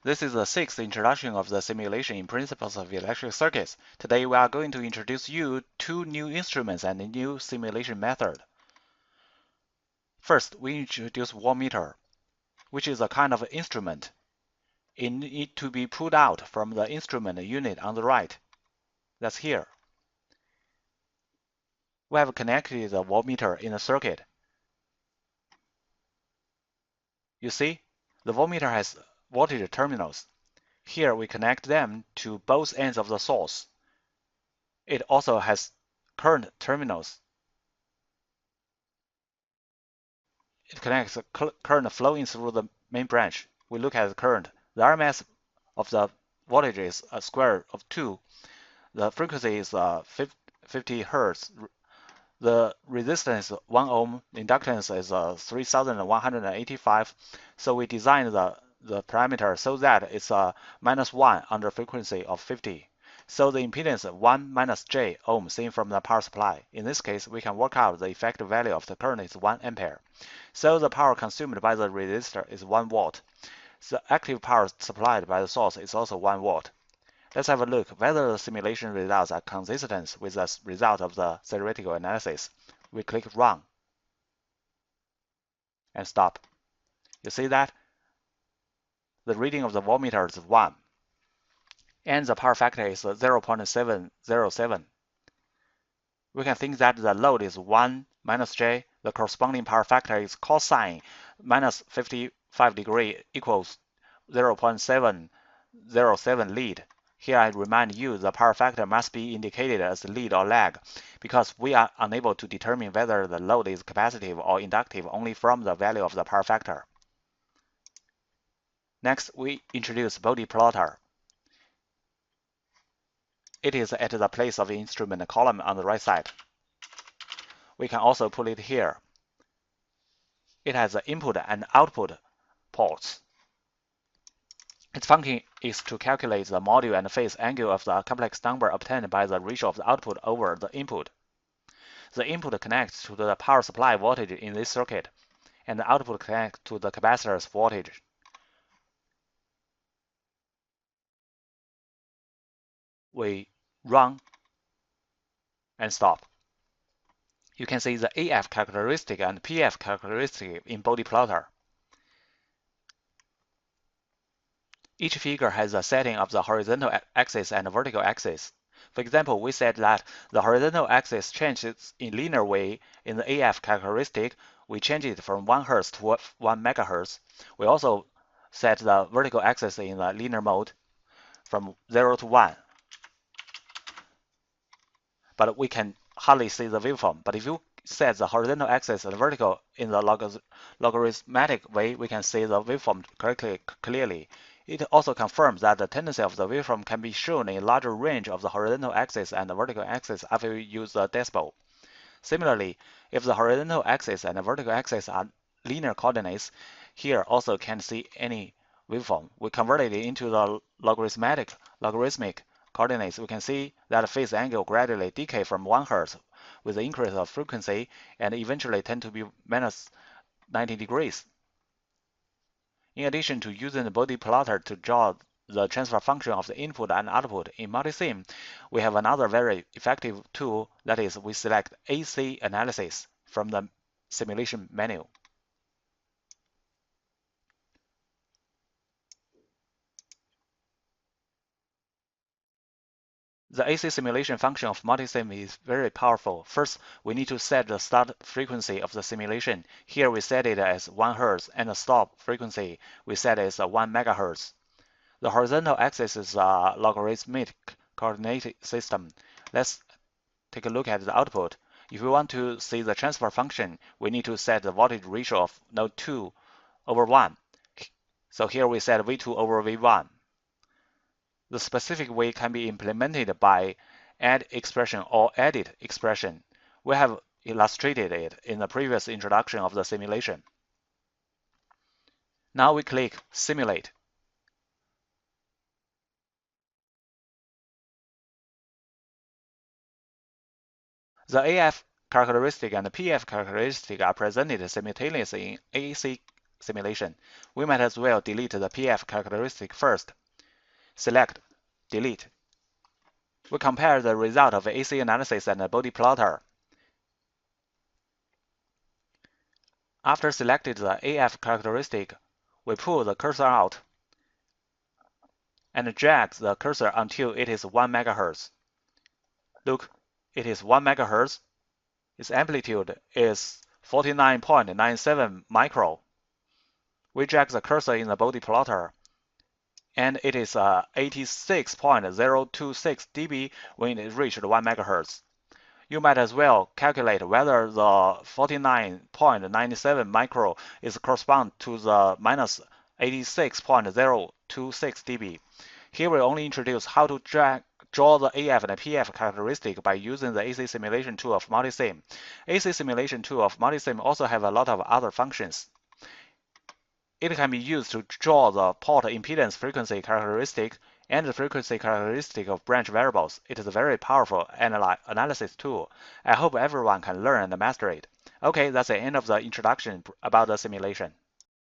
This is the sixth introduction of the simulation in principles of electric circuits. Today we are going to introduce you two new instruments and a new simulation method. First, we introduce voltmeter, which is a kind of instrument. It needs to be pulled out from the instrument unit on the right. That's here. We have connected the voltmeter in the circuit. You see, the voltmeter has voltage terminals. Here we connect them to both ends of the source. It also has current terminals. It connects current flowing through the main branch. We look at the current. The RMS of the voltage is a square of 2. The frequency is 50 Hertz. The resistance is 1 ohm. The inductance is 3185. So we designed the parameter so that it's -1 under frequency of 50. So the impedance 1 minus J ohm seen from the power supply. In this case, we can work out the effective value of the current is 1 ampere. So the power consumed by the resistor is 1 watt. The active power supplied by the source is also 1 watt. Let's have a look whether the simulation results are consistent with the result of the theoretical analysis. We click Run and stop. You see that? The reading of the voltmeter is 1. And the power factor is 0.707. We can think that the load is 1 minus J. The corresponding power factor is cosine minus 55 degree equals 0.707 lead. Here I remind you the power factor must be indicated as lead or lag because we are unable to determine whether the load is capacitive or inductive only from the value of the power factor. Next, we introduce Bode plotter. It is at the place of the instrument column on the right side. We can also put it here. It has the input and output ports. Its function is to calculate the module and phase angle of the complex number obtained by the ratio of the output over the input. The input connects to the power supply voltage in this circuit, and the output connects to the capacitor's voltage. We run and stop. You can see the AF characteristic and PF characteristic in Bode plotter. Each figure has a setting of the horizontal axis and the vertical axis. For example, we said that the horizontal axis changes in linear way in the AF characteristic. We change it from 1 Hz to 1 MHz. We also set the vertical axis in the linear mode from 0 to 1. But we can hardly see the waveform. But if you set the horizontal axis and vertical in the logarithmic way, we can see the waveform clearly. It also confirms that the tendency of the waveform can be shown in a larger range of the horizontal axis and the vertical axis after we use the decibel. Similarly, if the horizontal axis and the vertical axis are linear coordinates, here also can't see any waveform. We convert it into the logarithmic coordinates. We can see that phase angle gradually decay from 1 Hz with the increase of frequency and eventually tend to be minus 90 degrees. In addition to using the Bode plotter to draw the transfer function of the input and output in multisim, we have another very effective tool, that is, we select AC analysis from the simulation menu. The AC simulation function of multisim is very powerful. First, we need to set the start frequency of the simulation. Here we set it as 1 Hz, and the stop frequency we set as 1 MHz. The horizontal axis is a logarithmic coordinate system. Let's take a look at the output. If we want to see the transfer function, we need to set the voltage ratio of node 2 over 1. So here we set V2 over V1. The specific way can be implemented by add expression or edit expression. We have illustrated it in the previous introduction of the simulation. Now we click Simulate. The AF characteristic and the PF characteristic are presented simultaneously in AC simulation. We might as well delete the PF characteristic first. Select, delete. We compare the result of AC analysis and the body plotter. After selected the AF characteristic, we pull the cursor out and drag the cursor until it is 1 MHz. Look, it is 1 MHz. Its amplitude is 49.97 micro. We drag the cursor in the body plotter, and it is 86.026 dB when it reached 1 MHz. You might as well calculate whether the 49.97 micro is correspond to the minus 86.026 dB. Here we only introduce how to draw the AF and PF characteristic by using the AC simulation tool of Multisim. AC simulation tool of Multisim also have a lot of other functions. It can be used to draw the port impedance frequency characteristic and the frequency characteristic of branch variables. It is a very powerful analysis tool. I hope everyone can learn and master it. Okay, that's the end of the introduction about the simulation.